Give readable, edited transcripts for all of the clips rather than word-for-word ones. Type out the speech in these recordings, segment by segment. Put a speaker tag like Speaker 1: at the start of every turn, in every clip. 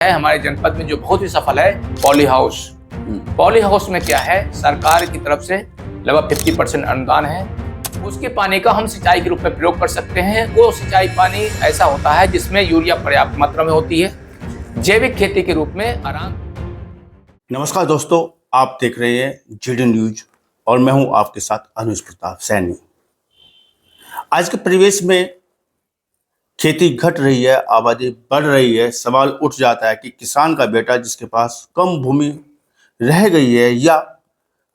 Speaker 1: है हमारे जनपद में जो बहुत ही सफल है पॉली हाउस। पॉली हाउस में क्या है, सरकार की तरफ से लगभग 50% अनुदान है। उसके पानी का हम सिंचाई के रूप में प्रयोग कर सकते हैं। वो सिंचाई पानी ऐसा होता है जिसमें यूरिया पर्याप्त मात्रा में होती है। जैविक खेती के रूप में आराम।
Speaker 2: नमस्कार दोस्तों, आप देख रहे हैं जीडी न्यूज और मैं हूं आपके साथ अनुज प्रताप सैनी। आज के परिवेश में खेती घट रही है, आबादी बढ़ रही है। सवाल उठ जाता है कि किसान का बेटा जिसके पास कम भूमि रह गई है या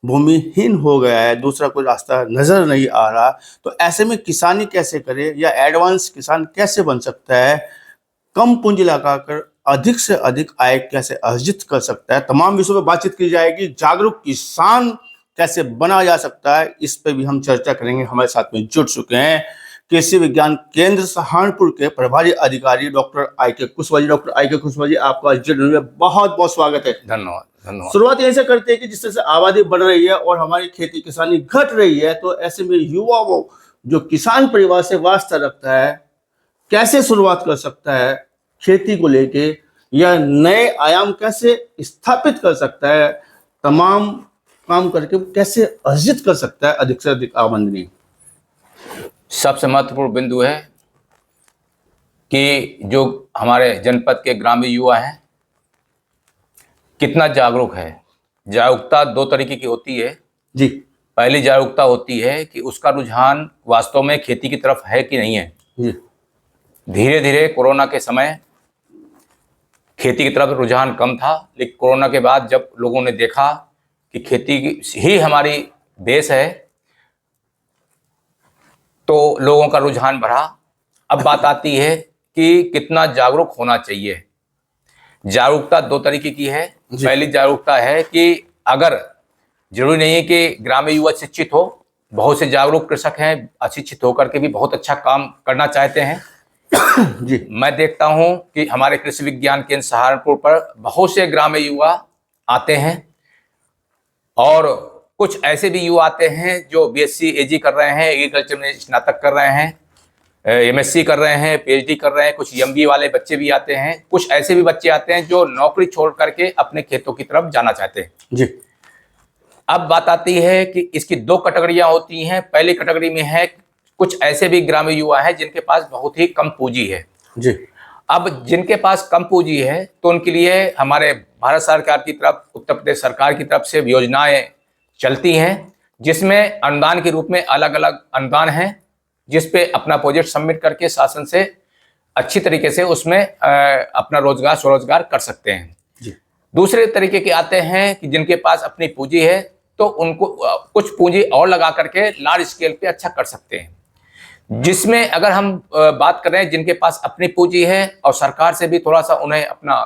Speaker 2: भूमिहीन हो गया है, दूसरा कोई रास्ता नजर नहीं आ रहा, तो ऐसे में किसानी कैसे करे या एडवांस किसान कैसे बन सकता है, कम पूंजी लगाकर अधिक से अधिक आय कैसे अर्जित कर सकता है, तमाम विषयों पर बातचीत की जाएगी। जागरूक किसान कैसे बना जा सकता है, इस पर भी हम चर्चा करेंगे। हमारे साथ में जुड़ चुके हैं कृषि विज्ञान केंद्र सहारनपुर के प्रभारी अधिकारी doctor I K. Kushwaha ji. Doctor I K. Kushwaha ji, आपका जीडी में बहुत बहुत स्वागत है।
Speaker 1: धन्यवाद धन्यवाद। शुरुआत
Speaker 2: शुरुआत ऐसे करते हैं कि जिस तरह से आबादी बढ़ रही है और हमारी खेती किसानी घट रही है, तो ऐसे में युवा वो जो किसान परिवार से वास्ता रखता है, कैसे शुरुआत कर सकता है खेती को लेके, या नए आयाम कैसे स्थापित कर सकता है, तमाम काम करके कैसे अर्जित कर सकता है अधिक से अधिक आमदनी।
Speaker 1: सबसे महत्वपूर्ण बिंदु है कि जो हमारे जनपद के ग्रामीण युवा हैं कितना जागरूक है। जागरूकता दो तरीके की होती है
Speaker 2: जी।
Speaker 1: पहली जागरूकता होती है कि उसका रुझान वास्तव में खेती की तरफ है कि नहीं है।
Speaker 2: जी।
Speaker 1: धीरे धीरे कोरोना के समय खेती की तरफ रुझान कम था, लेकिन कोरोना के बाद जब लोगों ने देखा कि खेती ही हमारी बेस है, तो लोगों का रुझान बढ़ा। अब बात आती है कि कितना जागरूक होना चाहिए। जागरूकता दो तरीके की है। पहली जागरूकता है कि अगर जरूरी नहीं है कि ग्रामीण युवा शिक्षित हो, बहुत से जागरूक कृषक हैं, अशिक्षित होकर के भी बहुत अच्छा काम करना चाहते हैं।
Speaker 2: जी।
Speaker 1: मैं देखता हूं कि हमारे कृषि विज्ञान केंद्र सहारनपुर पर बहुत से ग्रामीण युवा आते हैं और कुछ ऐसे भी युवा आते हैं जो बीएससी एजी कर रहे हैं, एग्रीकल्चर में स्नातक कर रहे हैं, एमएससी कर रहे हैं, पीएचडी कर रहे हैं। कुछ एमबीए वाले बच्चे भी आते हैं। कुछ ऐसे भी बच्चे आते हैं जो नौकरी छोड़ करके अपने खेतों की तरफ जाना चाहते हैं।
Speaker 2: जी।
Speaker 1: अब बात आती है कि इसकी दो कैटेगरियां होती हैं। पहली कैटेगरी में है कुछ ऐसे भी ग्रामीण युवा हैं जिनके पास बहुत ही कम पूंजी है।
Speaker 2: जी।
Speaker 1: अब जिनके पास कम पूंजी है तो उनके लिए हमारे भारत सरकार की तरफ, उत्तर प्रदेश सरकार की तरफ से योजनाएं चलती हैं, जिसमें अनुदान के रूप में अलग अलग अनुदान हैं, जिस पे अपना प्रोजेक्ट सबमिट करके शासन से अच्छी तरीके से उसमें अपना रोजगार स्वरोजगार कर सकते हैं।
Speaker 2: जी।
Speaker 1: दूसरे तरीके के आते हैं कि जिनके पास अपनी पूंजी है तो उनको कुछ पूंजी और लगा करके लार्ज स्केल पे अच्छा कर सकते हैं। जिसमें अगर हम बात कर रहे हैं जिनके पास अपनी पूंजी है और सरकार से भी थोड़ा सा उन्हें अपना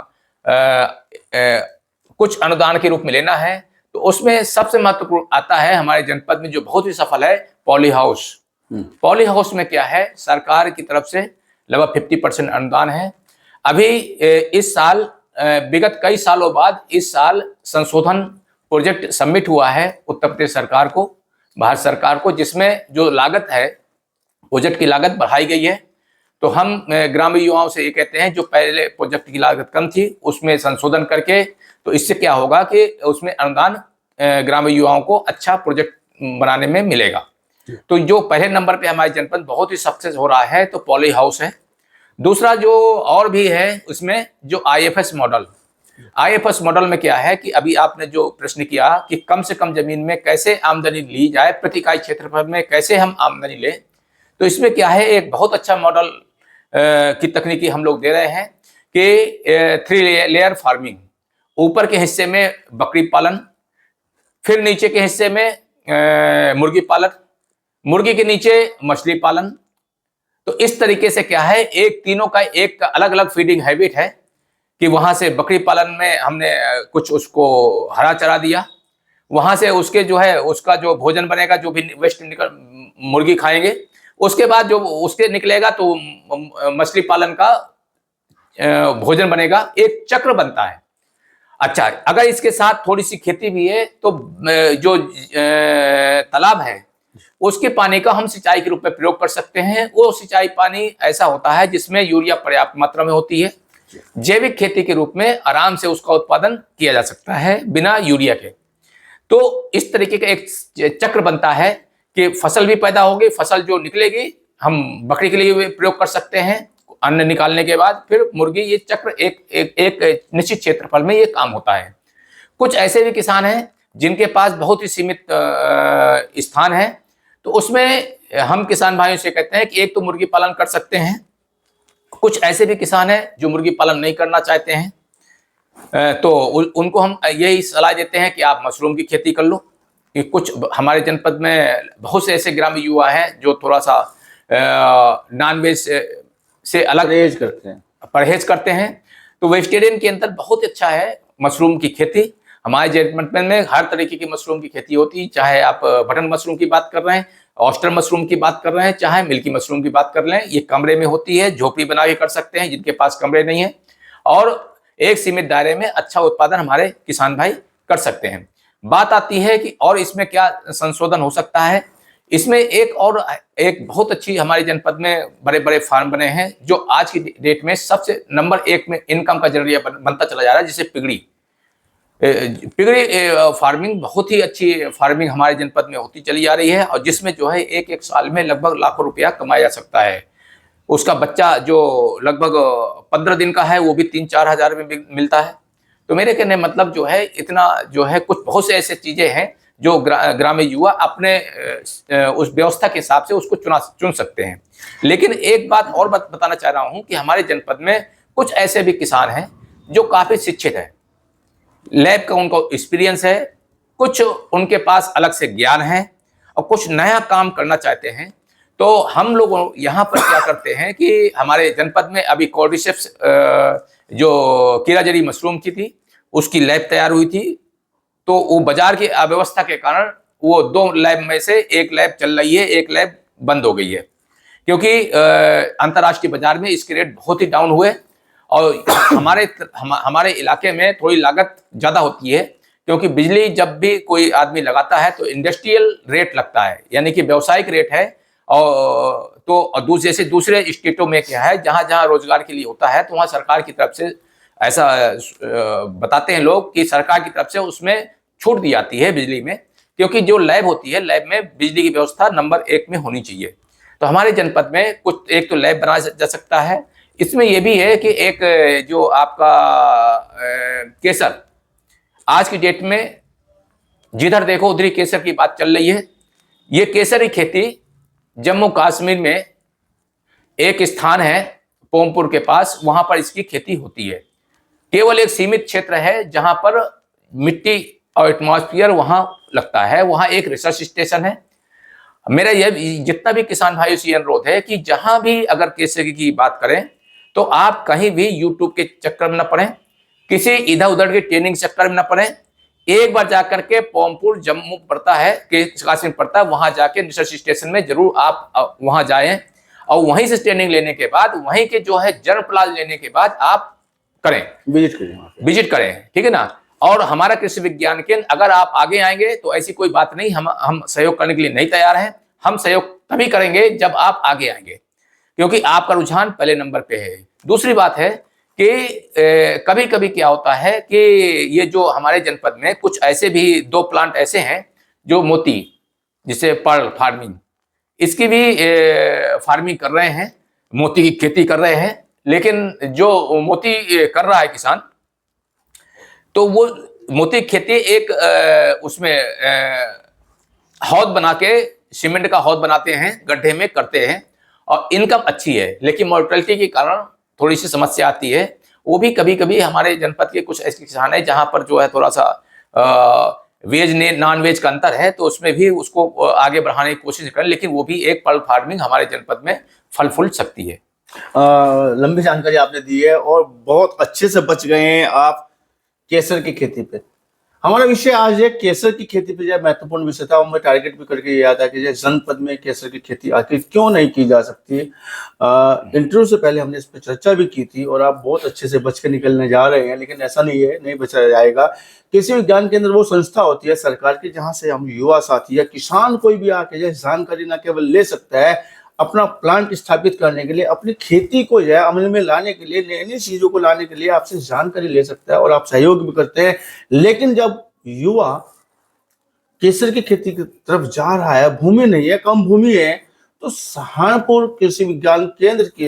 Speaker 1: कुछ अनुदान के रूप में लेना है, तो उसमें सबसे महत्वपूर्ण आता है हमारे जनपद में जो बहुत ही सफल है पॉली हाउस। पॉली हाउस में क्या है, सरकार की तरफ से लगभग 50% अनुदान है। अभी इस साल विगत कई सालों बाद इस साल संशोधन प्रोजेक्ट सबमिट हुआ है उत्तर प्रदेश सरकार को, भारत सरकार को, जिसमें जो लागत है, प्रोजेक्ट की लागत बढ़ाई गई है। तो हम ग्रामीण युवाओं से ये कहते हैं जो पहले प्रोजेक्ट की लागत कम थी उसमें संशोधन करके, तो इससे क्या होगा कि उसमें अनुदान ग्रामीण युवाओं को अच्छा प्रोजेक्ट बनाने में मिलेगा। तो जो पहले नंबर पे हमारे जनपद बहुत ही सक्सेस हो रहा है तो पॉली हाउस है। दूसरा जो और भी है उसमें जो आईएफएस मॉडल में क्या है कि अभी आपने जो प्रश्न किया कि कम से कम जमीन में कैसे आमदनी ली जाए, प्रति इकाई क्षेत्रफल में कैसे हम आमदनी लें, तो इसमें क्या है, एक बहुत अच्छा मॉडल की तकनीकी हम लोग दे रहे हैं कि 3 लेयर फार्मिंग। ऊपर के हिस्से में बकरी पालन, फिर नीचे के हिस्से में मुर्गी पालन, मुर्गी के नीचे मछली पालन। तो इस तरीके से क्या है, एक तीनों का एक अलग अलग फीडिंग हैबिट है कि वहां से बकरी पालन में हमने कुछ उसको हरा चरा दिया, वहां से उसके जो है उसका जो भोजन बनेगा, जो भी वेस्ट निकल मुर्गी खाएंगे, उसके बाद जो उसके निकलेगा तो मछली पालन का भोजन बनेगा। एक चक्र बनता है। अच्छा, अगर इसके साथ थोड़ी सी खेती भी है तो जो तालाब है उसके पानी का हम सिंचाई के रूप में प्रयोग कर सकते हैं। वो सिंचाई पानी ऐसा होता है जिसमें यूरिया पर्याप्त मात्रा में होती है। जैविक खेती के रूप में आराम से उसका उत्पादन किया जा सकता है बिना यूरिया के। तो इस तरीके का एक चक्र बनता है कि फसल भी पैदा होगी, फसल जो निकलेगी हम बकरी के लिए भी प्रयोग कर सकते हैं, अन्न निकालने के बाद फिर मुर्गी, ये चक्र एक निश्चित क्षेत्रफल में ये काम होता है। कुछ ऐसे भी किसान हैं जिनके पास बहुत ही सीमित स्थान है, तो उसमें हम किसान भाइयों से कहते हैं कि एक तो मुर्गी पालन कर सकते हैं। कुछ ऐसे भी किसान हैं जो मुर्गी पालन नहीं करना चाहते हैं, तो उनको हम यही सलाह देते हैं कि आप मशरूम की खेती कर लो। कि कुछ हमारे जनपद में बहुत से ऐसे ग्रामीण युवा हैं जो थोड़ा सा नॉनवेज से अलग परहेज करते हैं, तो वेजिटेरियन के अंदर बहुत अच्छा है मशरूम की खेती। हमारे जनपद में हर तरीके की मशरूम की खेती होती है, चाहे आप बटन मशरूम की बात कर रहे हैं, ऑस्टर मशरूम की बात कर रहे हैं, चाहे मिल्की मशरूम की बात कर रहे हैं। ये कमरे में होती है, झोपड़ी बना के कर सकते हैं जिनके पास कमरे नहीं है, और एक सीमित दायरे में अच्छा उत्पादन हमारे किसान भाई कर सकते हैं। बात आती है कि और इसमें क्या संशोधन हो सकता है। इसमें एक बहुत अच्छी हमारे जनपद में बड़े बड़े फार्म बने हैं जो आज की डेट में सबसे नंबर 1 में इनकम का जरिया बनता चला जा रहा है, जिसे पिगड़ी फार्मिंग बहुत ही अच्छी फार्मिंग हमारे जनपद में होती चली जा रही है, और जिसमें जो है एक साल में लगभग लाखों रुपया कमाया जा सकता है। उसका बच्चा जो लगभग 15 दिन का है वो भी 3-4 हज़ार में मिलता है। तो मेरे कहने मतलब जो है इतना जो है कुछ बहुत से ऐसे चीजें हैं जो ग्रामीण युवा अपने उस व्यवस्था के हिसाब से उसको चुन सकते हैं। लेकिन एक बात और बताना चाह रहा हूं कि हमारे जनपद में कुछ ऐसे भी किसान हैं जो काफी शिक्षित हैं, लैब का उनको एक्सपीरियंस है, कुछ उनके पास अलग से ज्ञान है और कुछ नया काम करना चाहते हैं। तो हम लोग यहाँ पर क्या करते हैं कि हमारे जनपद में अभी कॉर्डिसेप्स जो कीड़ाजड़ी मशरूम की थी उसकी लैब तैयार हुई थी, तो वो बाजार की अव्यवस्था के कारण वो 2 लैब में से एक लैब चल रही है, एक लैब बंद हो गई है, क्योंकि अंतर्राष्ट्रीय बाजार में इसके रेट बहुत ही डाउन हुए। और हमारे इलाके में थोड़ी लागत ज़्यादा होती है, क्योंकि बिजली जब भी कोई आदमी लगाता है तो इंडस्ट्रियल रेट लगता है, यानी कि व्यावसायिक रेट है। और तो जैसे दूसरे स्टेटों में क्या है, जहाँ जहाँ रोजगार के लिए होता है तो वहाँ सरकार की तरफ से ऐसा बताते हैं लोग कि सरकार की तरफ से उसमें छूट दी जाती है बिजली में, क्योंकि जो लैब होती है लैब में बिजली की व्यवस्था नंबर 1 में होनी चाहिए। तो हमारे जनपद में कुछ एक तो लैब बनाया जा सकता है। इसमें यह भी है कि एक जो आपका केसर, आज की डेट में जिधर देखो उधर ही केसर की बात चल रही है। ये केसर की खेती जम्मू कश्मीर में एक स्थान है पोमपुर के पास, वहां पर इसकी खेती होती है। केवल एक सीमित क्षेत्र है जहां पर मिट्टी और एटमॉस्फेयर वहां लगता है, वहां एक रिसर्च स्टेशन है। मेरा यह जितना भी किसान भाइयों से अनुरोध है कि जहां भी अगर केसर की बात करें तो आप कहीं भी यूट्यूब के चक्कर में न पड़ें, किसी इधर उधर के ट्रेनिंग चक्कर में न पड़ें। एक बार जाकर के पोमपुर जम्मू पड़ता है, कश्मीर पड़ता है, वहां जाके रिसर्च स्टेशन में जरूर आप वहां जाएं, और वहीं से ट्रेनिंग लेने के बाद वहीं के जो है जन्म प्लान लेने के बाद आप करें, विजिट करें, ठीक है ना। और हमारा कृषि विज्ञान केंद्र, अगर आप आगे आएंगे तो ऐसी कोई बात नहीं, हम सहयोग करने के लिए नहीं तैयार हैं। हम सहयोग तभी करेंगे जब आप आगे आएंगे, क्योंकि आपका रुझान पहले नंबर पे है। दूसरी बात है कि कभी कभी क्या होता है कि ये जो हमारे जनपद में कुछ ऐसे भी 2 प्लांट ऐसे हैं जो मोती, जिसे पर्ल फार्मिंग, इसकी भी फार्मिंग कर रहे हैं, मोती की खेती कर रहे हैं। लेकिन जो मोती कर रहा है किसान, तो वो मोती की खेती एक उसमें हौद बना के, सीमेंट का हौद बनाते हैं, गड्ढे में करते हैं, और इनकम अच्छी है। लेकिन मोर्टेलिटी के कारण थोड़ी सी समस्या आती है। वो भी कभी कभी हमारे जनपद के कुछ ऐसे किसान है जहां पर जो है थोड़ा सा वेज ने नॉन वेज का अंतर है, तो उसमें भी उसको आगे बढ़ाने की कोशिश करें। लेकिन वो भी एक पर्ल फार्मिंग हमारे जनपद में फल फूल सकती है।
Speaker 2: लंबी जानकारी आपने दी है और बहुत अच्छे से बच गए हैं आप केसर की खेती पे। हमारा विषय आज है केसर की खेती पे, जो महत्वपूर्ण विषय था, मैं टारगेट भी करके ये आता है कि जनपद में केसर की खेती आखिर क्यों नहीं की जा सकती। इंटरव्यू से पहले हमने इस पर चर्चा भी की थी और आप बहुत अच्छे से बच के निकलने जा रहे हैं, लेकिन ऐसा नहीं है, नहीं बचा जाएगा। कृषि विज्ञान केंद्र वो संस्था होती है सरकार की, जहाँ से हम युवा साथी या किसान कोई भी आके जानकारी न केवल ले सकता है, अपना प्लांट स्थापित करने के लिए, अपनी खेती को जो है अमल में लाने के लिए, नई नई चीजों को लाने के लिए आपसे जानकारी ले सकता है और आप सहयोग भी करते हैं। लेकिन जब युवा केसर की खेती की तरफ जा रहा है, भूमि नहीं है, कम भूमि है, तो सहारनपुर कृषि विज्ञान केंद्र की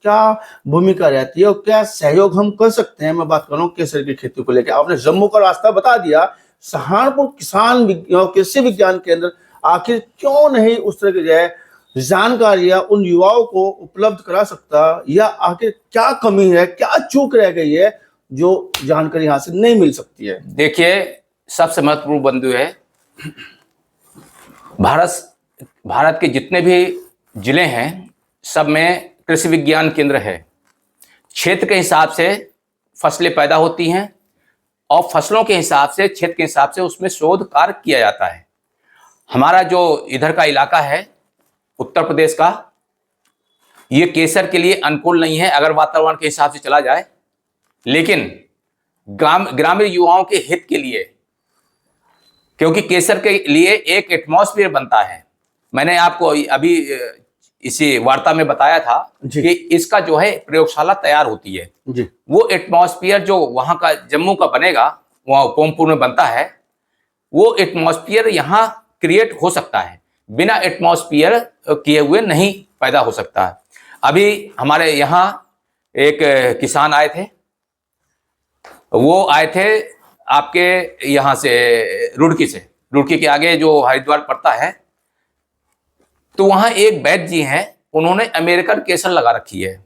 Speaker 2: क्या भूमिका रहती है और क्या सहयोग हम कर सकते हैं? मैं बात कर रहा हूँ केसर की खेती को लेकर। आपने जम्मू का रास्ता बता दिया, सहारनपुर कृषि विज्ञान केंद्र आखिर क्यों नहीं उस तरह की जो है जानकारियां उन युवाओं को उपलब्ध करा सकता, या आखिर क्या कमी है, क्या चूक रह गई है जो जानकारी यहाँ से नहीं मिल सकती है?
Speaker 1: देखिए, सबसे महत्वपूर्ण बिंदु है, भारत के जितने भी जिले हैं सब में कृषि विज्ञान केंद्र है। क्षेत्र के हिसाब से फसलें पैदा होती हैं और फसलों के हिसाब से, क्षेत्र के हिसाब से उसमें शोध कार्य किया जाता है। हमारा जो इधर का इलाका है उत्तर प्रदेश का, ये केसर के लिए अनुकूल नहीं है अगर वातावरण के हिसाब से चला जाए, लेकिन ग्रामीण युवाओं के हित के लिए, क्योंकि केसर के लिए एक एटमॉस्फेयर बनता है। मैंने आपको अभी इसी वार्ता में बताया था कि इसका जो है प्रयोगशाला तैयार होती है जी। वो एटमॉस्फेयर जो वहां का जम्मू का बनेगा, वहां पोमपुर में बनता है, वो एटमॉस्फेयर यहाँ क्रिएट हो सकता है, बिना एटमॉस्फेयर किए हुए नहीं पैदा हो सकता है। अभी हमारे यहाँ एक किसान आए थे, वो आए थे आपके यहाँ से रुड़की के आगे जो हरिद्वार पड़ता है, तो वहां एक वैद्य जी हैं, उन्होंने अमेरिकन केसर लगा रखी है,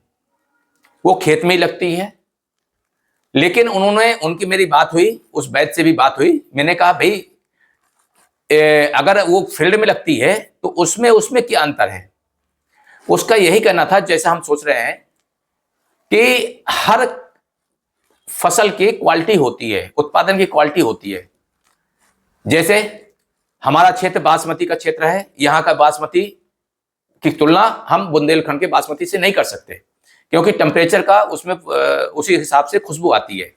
Speaker 1: वो खेत में ही लगती है। लेकिन उनकी मेरी बात हुई, उस वैद्य से भी बात हुई, मैंने कहा भाई अगर वो फील्ड में लगती है तो उसमें क्या अंतर है? उसका यही कहना था, जैसे हम सोच रहे हैं कि हर फसल की क्वालिटी होती है, उत्पादन की क्वालिटी होती है। जैसे हमारा क्षेत्र बासमती का क्षेत्र है, यहाँ का बासमती की तुलना हम बुंदेलखंड के बासमती से नहीं कर सकते, क्योंकि टेम्परेचर का उसमें उसी हिसाब से खुशबू आती है।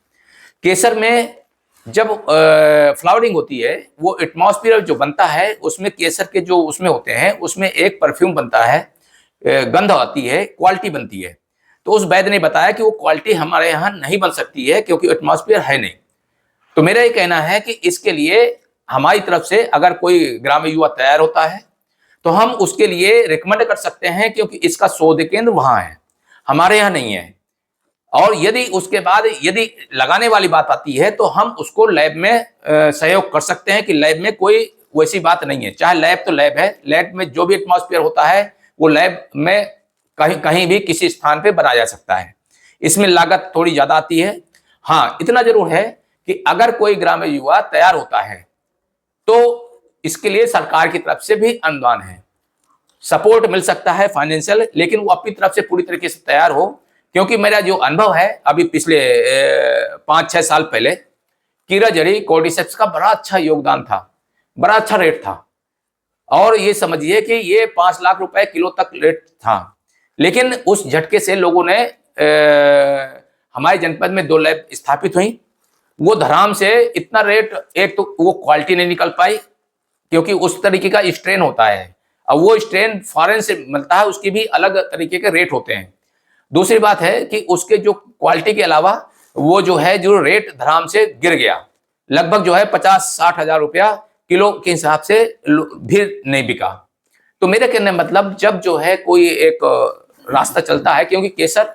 Speaker 1: केसर में जब फ्लावरिंग होती है, वो एटमॉस्फेयर जो बनता है उसमें केसर के जो उसमें होते हैं, उसमें एक परफ्यूम बनता है, गंध आती है, क्वालिटी बनती है। तो उस वैद्य ने बताया कि वो क्वालिटी हमारे यहाँ नहीं बन सकती है क्योंकि एटमॉस्फेयर है नहीं। तो मेरा ये कहना है कि इसके लिए हमारी तरफ से अगर कोई ग्रामीण युवा तैयार होता है तो हम उसके लिए रिकमेंड कर सकते हैं, क्योंकि इसका शोध केंद्र वहां है, हमारे यहाँ नहीं है। और यदि उसके बाद यदि लगाने वाली बात आती है तो हम उसको लैब में सहयोग कर सकते हैं कि लैब में कोई वैसी बात नहीं है। चाहे लैब तो लैब है, लैब में जो भी एटमॉस्फेयर होता है वो लैब में कहीं भी किसी स्थान पे बनाया जा सकता है। इसमें लागत थोड़ी ज्यादा आती है। हाँ, इतना जरूर है कि अगर कोई ग्रामीण युवा तैयार होता है तो इसके लिए सरकार की तरफ से भी अनुदान है, सपोर्ट मिल सकता है फाइनेंशियल, लेकिन वो अपनी तरफ से पूरी तरीके से तैयार हो। क्योंकि मेरा जो अनुभव है, अभी पिछले 5-6 साल पहले कीराजड़ी कोर्डिसेप्स का बड़ा अच्छा योगदान था, बड़ा अच्छा रेट था, और ये समझिए कि ये 5 लाख रुपए किलो तक रेट था। लेकिन उस झटके से लोगों ने हमारे जनपद में 2 लैब स्थापित हुई, वो धराम से इतना रेट, एक तो वो क्वालिटी नहीं निकल पाई क्योंकि उस तरीके का स्ट्रेन होता है, और वो स्ट्रेन फॉरेन से मिलता है, उसके भी अलग तरीके के रेट होते हैं। दूसरी बात है कि उसके जो क्वालिटी के अलावा वो जो है जो रेट धराम से गिर गया, लगभग जो है 50-60 हजार रुपया किलो के हिसाब से भी नहीं बिका। तो मेरे कहने का मतलब, जब जो है कोई एक रास्ता चलता है, क्योंकि केसर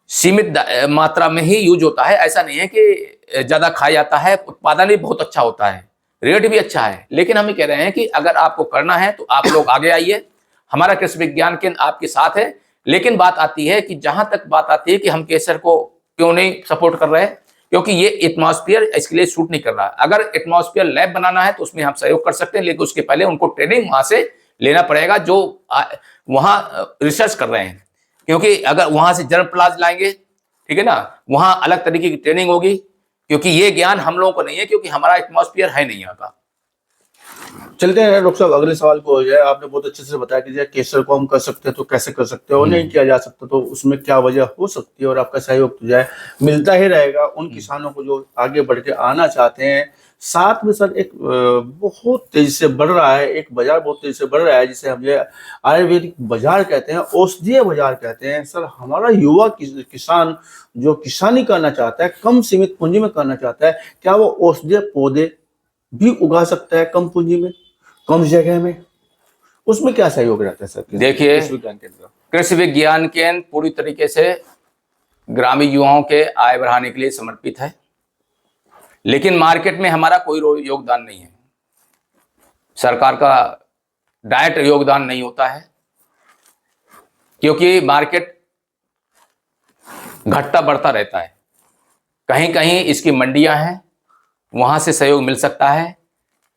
Speaker 1: सीमित मात्रा में ही यूज होता है, ऐसा नहीं है कि ज्यादा खाया जाता है, उत्पादन भी बहुत अच्छा होता है, रेट भी अच्छा है। लेकिन हम ये कह रहे हैं कि अगर आपको करना है तो आप लोग आगे आइए, हमारा कृषि विज्ञान केंद्र आपके साथ है। लेकिन बात आती है कि जहां तक बात आती है कि हम केसर को क्यों नहीं सपोर्ट कर रहे हैं, क्योंकि ये एटमॉस्फेयर इसके लिए सूट नहीं कर रहा। अगर एटमॉस्फेयर लैब बनाना है तो उसमें हम सहयोग कर सकते हैं, लेकिन उसके पहले उनको ट्रेनिंग वहां से लेना पड़ेगा जो वहां रिसर्च कर रहे हैं। क्योंकि अगर वहां से जर्म प्लाज लाएंगे, ठीक है ना, वहां अलग तरीके की ट्रेनिंग होगी, क्योंकि ये ज्ञान हम लोगों को नहीं है, क्योंकि हमारा एटमॉस्फेयर है नहीं यहाँ का।
Speaker 2: चलते हैं डॉक्टर साहब, अगले सवाल को हो जाए। आपने बहुत अच्छे से बताया कि केसर को हम कर सकते हैं तो कैसे कर सकते हैं और नहीं किया जा सकता तो उसमें क्या वजह हो सकती है, और आपका सहयोग तो जाए मिलता ही रहेगा उन किसानों को जो आगे बढ़ के आना चाहते हैं। साथ में सर एक बहुत तेजी से बढ़ रहा है, एक बाजार बहुत तेजी से बढ़ रहा है जिसे हम ये आयुर्वेदिक बाजार कहते हैं, औषधीय बाजार कहते हैं। सर हमारा युवा किसान जो किसानी करना चाहता है, कम सीमित पूंजी में करना चाहता है, क्या वो औषधीय पौधे भी उगा सकता है कम पूंजी में, कम जगह में? उसमें क्या सहयोग रहता है सर?
Speaker 1: देखिए, कृषि विज्ञान केंद्र पूरी तरीके से ग्रामीण युवाओं के आय बढ़ाने के लिए समर्पित है, लेकिन मार्केट में हमारा कोई योगदान नहीं है। सरकार का डायरेक्ट योगदान नहीं होता है, क्योंकि मार्केट घटता बढ़ता रहता है। कहीं कहीं इसकी मंडियां हैं, वहां से सहयोग मिल सकता है,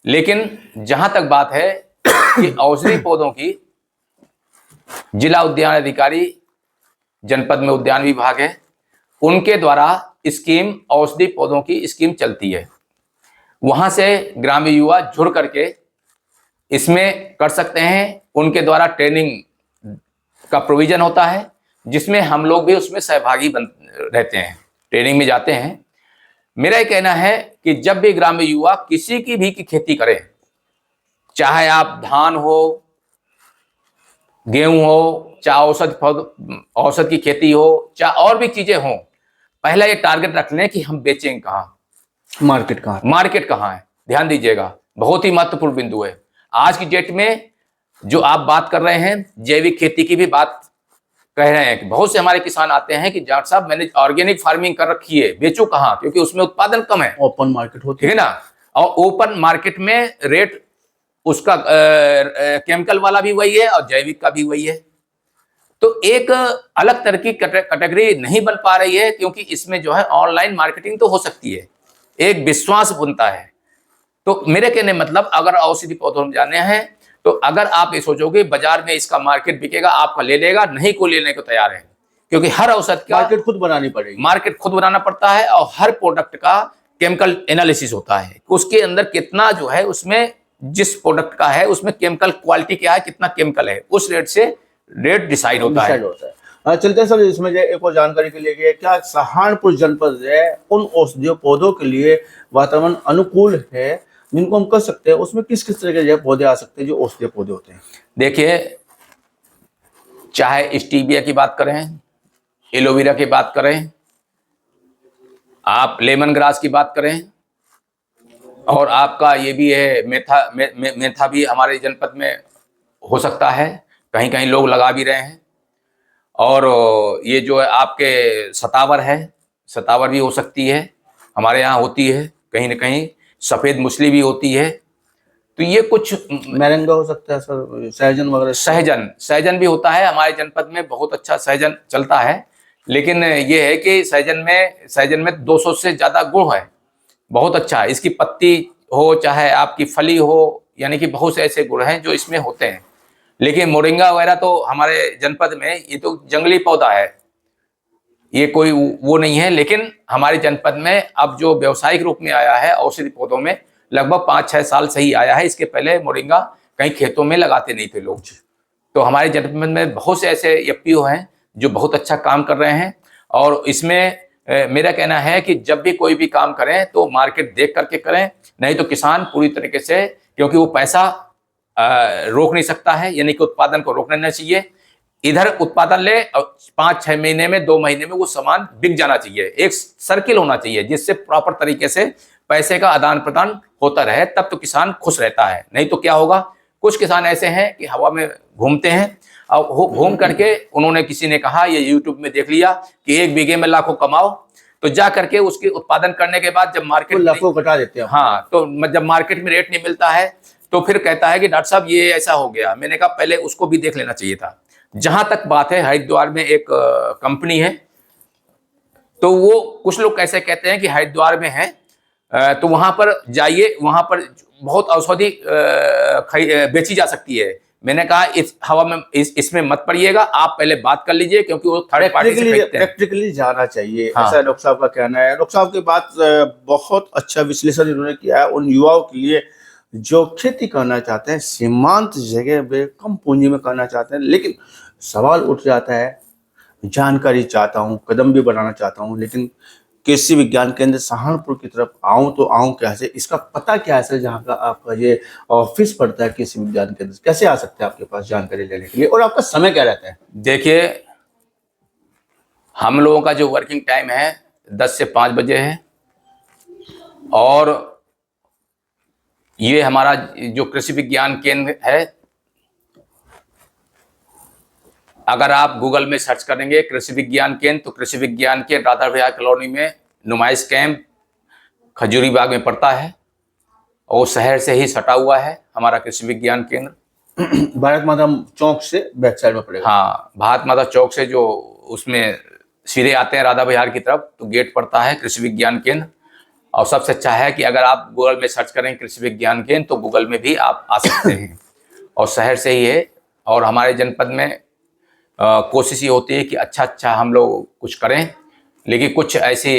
Speaker 1: लेकिन जहां तक बात है कि औषधि पौधों की, जिला उद्यान अधिकारी, जनपद में उद्यान विभाग है, उनके द्वारा स्कीम, औषधि पौधों की स्कीम चलती है। वहां से ग्रामीण युवा जुड़ करके इसमें कर सकते हैं। उनके द्वारा ट्रेनिंग का प्रोविजन होता है, जिसमें हम लोग भी उसमें सहभागी बन रहते हैं, ट्रेनिंग में जाते हैं। मेरा ये कहना है कि जब भी ग्रामीण युवा किसी की भी खेती करे, चाहे आप धान हो, गेहूं हो, चाहे औसत की खेती हो, चाहे और भी चीजें हों, पहला ये टारगेट रख लें कि हम बेचेंगे कहाँ, मार्केट कहाँ है। ध्यान दीजिएगा, बहुत ही महत्वपूर्ण बिंदु है। आज की डेट में जो आप बात कर रहे हैं, जैविक खेती की भी बात कह रहे हैं कि बहुत से हमारे किसान आते हैं कि डॉक्टर साहब मैंने ऑर्गेनिक फार्मिंग कर रखी है, बेचूं कहाँ, क्योंकि उसमें उत्पादन कम है,
Speaker 2: ओपन मार्केट होती
Speaker 1: है ना। और ओपन मार्केट में रेट उसका केमिकल वाला भी वही है और जैविक का भी वही है। तो एक अलग तरह की कैटेगरी नहीं बन पा रही है, क्योंकि इसमें जो है ऑनलाइन मार्केटिंग तो हो सकती है, एक विश्वास बनता है। तो मेरे कहने मतलब, अगर औषधि पौधों में जाने हैं तो अगर आप ये सोचोगे बाजार में इसका मार्केट बिकेगा, आपका ले लेगा, नहीं को लेने को तैयार है, क्योंकि हर औषध का
Speaker 2: मार्केट खुद बनानी पड़ेगी,
Speaker 1: मार्केट खुद बनाना पड़ता है। और हर प्रोडक्ट का केमिकल एनालिसिस होता है, उसके अंदर कितना जो है, उसमें जिस प्रोडक्ट का है उसमें केमिकल क्वालिटी क्या है, कितना केमिकल है, उस रेट से रेट डिसाइड होता है।
Speaker 2: चलते हैं सर, इसमें एक और जानकारी के लिए, क्या सहारनपुर जनपद है उन औषधीय पौधों के लिए वातावरण अनुकूल है जिनको हम कर सकते हैं? उसमें किस किस तरह के पौधे आ सकते हैं जो औषधीय पौधे होते हैं?
Speaker 1: देखिए, चाहे स्टीबिया की बात करें, एलोवेरा की बात करें, आप लेमन ग्रास की बात करें, और आपका ये भी है मेथा भी हमारे जनपद में हो सकता है, कहीं कहीं लोग लगा भी रहे हैं। और ये जो है आपके सतावर है, सतावर भी हो सकती है, हमारे यहाँ होती है, कहीं ना कहीं सफ़ेद मूसली भी होती है। तो ये कुछ
Speaker 2: मैरेंगा हो सकता है सर, सहजन वगैरह।
Speaker 1: सहजन भी होता है, हमारे जनपद में बहुत अच्छा सहजन चलता है। लेकिन ये है कि सहजन में 200 से ज़्यादा गुण है, बहुत अच्छा है। इसकी पत्ती हो चाहे आपकी फली हो, यानी कि बहुत से ऐसे गुण हैं जो इसमें होते हैं। लेकिन मोरिंगा वगैरह तो हमारे जनपद में ये तो जंगली पौधा है, ये कोई वो नहीं है। लेकिन हमारे जनपद में अब जो व्यावसायिक रूप में आया है औषधि पौधों में, लगभग 5-6 साल से ही आया है। इसके पहले मोरिंगा कहीं खेतों में लगाते नहीं थे लोग। तो हमारे जनपद में बहुत से ऐसे एफपीओ हैं जो बहुत अच्छा काम कर रहे हैं। और इसमें मेरा कहना है कि जब भी कोई भी काम करें तो मार्केट देख करके करें, नहीं तो किसान पूरी तरीके से, क्योंकि वो पैसा रोक नहीं सकता है, यानी कि उत्पादन को रोकना नहीं चाहिए। इधर उत्पादन ले और 5-6 महीने में, 2 महीने में वो सामान बिक जाना चाहिए। एक सर्किल होना चाहिए जिससे प्रॉपर तरीके से पैसे का आदान प्रदान होता रहे, तब तो किसान खुश रहता है। नहीं तो क्या होगा, कुछ किसान ऐसे हैं कि हवा में घूमते हैं, और घूम करके उन्होंने, किसी ने कहा, ये यूट्यूब में देख लिया कि 1 बीघे में लाखों कमाओ, तो जा करके उसके उत्पादन करने के बाद जब मार्केट
Speaker 2: तो लाखों घटा देते हैं।
Speaker 1: हाँ, तो जब मार्केट में रेट नहीं मिलता है तो फिर कहता है कि डॉक्टर साहब ये ऐसा हो गया। मैंने कहा पहले उसको भी देख लेना चाहिए था। जहां तक बात है, हरिद्वार में एक कंपनी है, तो वो कुछ लोग कैसे कहते हैं कि हरिद्वार में है, तो वहां पर जाइए, वहां पर बहुत औषधि बेची जा सकती है। मैंने कहा इस हवा में इसमें मत पड़िएगा, आप पहले बात कर लीजिए, क्योंकि वो थर्ड पार्टी से खरीदते हैं।
Speaker 2: प्रैक्टिकली जाना चाहिए।
Speaker 1: हाँ।
Speaker 2: ऐसा डॉक्टर साहब का कहना है। डॉक्टर साहब की बात बहुत अच्छा विश्लेषण इन्होंने किया है उन युवाओं के लिए जो खेती करना चाहते हैं, सीमांत जगह पे कम पूंजी में करना चाहते हैं, लेकिन सवाल उठ जाता है, जानकारी चाहता हूँ, कदम भी बढ़ाना चाहता हूँ, लेकिन कृषि विज्ञान केंद्र सहारनपुर की तरफ आऊँ तो आऊँ कैसे, इसका पता क्या है जहाँ का आपका ये ऑफिस पड़ता है कृषि विज्ञान केंद्र, कैसे आ सकते हैं आपके पास जानकारी लेने के लिए, और आपका समय क्या रहता है?
Speaker 1: देखिए, हम लोगों का जो वर्किंग टाइम है 10 से 5 बजे है, और ये हमारा जो कृषि विज्ञान केंद्र है, अगर आप गूगल में सर्च करेंगे कृषि विज्ञान केंद्र, तो कृषि विज्ञान केंद्र राधा विहार कॉलोनी में नुमाइश कैंप खजूरी बाग में पड़ता है, और शहर से ही सटा हुआ है हमारा कृषि विज्ञान केंद्र।
Speaker 2: भारत माता चौक से बैक साइड में पड़ेगा।
Speaker 1: हाँ, भारत माता चौक से जो उसमें सीधे आते हैं राधा विहार की तरफ, तो गेट पड़ता है कृषि विज्ञान केंद्र। और सबसे अच्छा है कि अगर आप गूगल में सर्च करें कृषि विज्ञान केंद्र, तो गूगल में भी आप आ सकते हैं, और शहर से ही है। और हमारे जनपद में कोशिश ये होती है कि अच्छा हम लोग कुछ करें, लेकिन कुछ ऐसी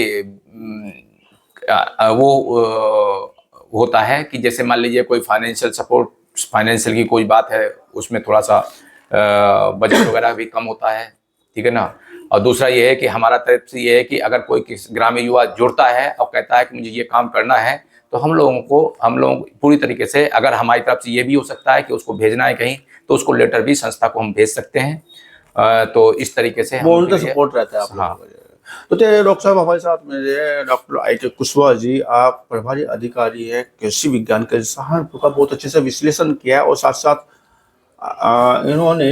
Speaker 1: होता है कि जैसे मान लीजिए कोई फाइनेंशियल सपोर्ट, फाइनेंशियल की कोई बात है, उसमें थोड़ा सा बजट वगैरह भी कम होता है, ठीक है ना। और दूसरा ये है कि हमारा तरफ से ये है कि अगर कोई ग्रामीण युवा जुड़ता है और कहता है कि मुझे ये काम करना है, तो हम लोग पूरी तरीके से, अगर हमारी तरफ से ये भी हो सकता है कि उसको भेजना है कहीं, तो उसको लेटर भी संस्था को हम भेज सकते हैं। तो इस तरीके से
Speaker 2: वो उनका सपोर्ट रहता है आप लोगों को। तो डॉक्टर साहब हमारे साथ में डॉक्टर आई.के. कुशवाहा जी, आप प्रभारी अधिकारी हैं कृषि विज्ञान के सहारनपुर का, बहुत अच्छे से विश्लेषण किया है, और साथ साथ इन्होंने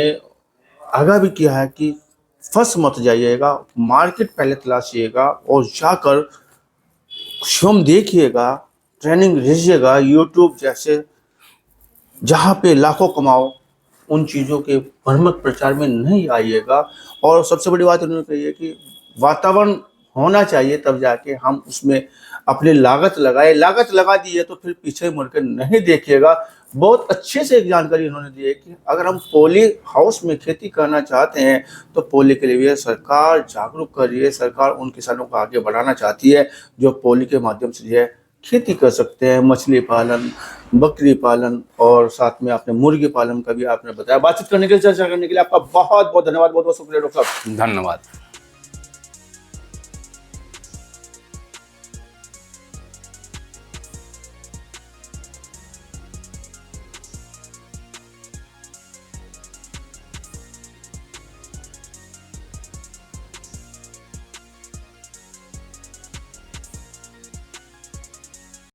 Speaker 2: आगाह भी किया है कि फंस मत जाइएगा, मार्केट पहले तलाशिएगा और जाकर स्वयं देखिएगा, ट्रेनिंग लीजिएगा, यूट्यूब जैसे जहाँ पे लाखों कमाओ, उन चीज़ों के भ्रमक प्रचार में नहीं आइएगा। और सबसे बड़ी बात उन्होंने कही है कि वातावरण होना चाहिए, तब जाके हम उसमें अपनी लागत लगाए, लागत लगा दी है तो फिर पीछे मुड़कर नहीं देखिएगा। बहुत अच्छे से एक जानकारी उन्होंने दी है कि अगर हम पॉली हाउस में खेती करना चाहते हैं, तो पॉली के लिए सरकार जागरूक कर रही है, सरकार उन किसानों को आगे बढ़ाना चाहती है जो पॉली के माध्यम से जो है खेती कर सकते हैं, मछली पालन, बकरी पालन, और साथ में आपने मुर्गी पालन का भी आपने बताया। बातचीत करने के लिए, चर्चा करने के लिए आपका बहुत बहुत धन्यवाद, बहुत बहुत शुक्रिया डॉक्टर साहब।
Speaker 1: धन्यवाद।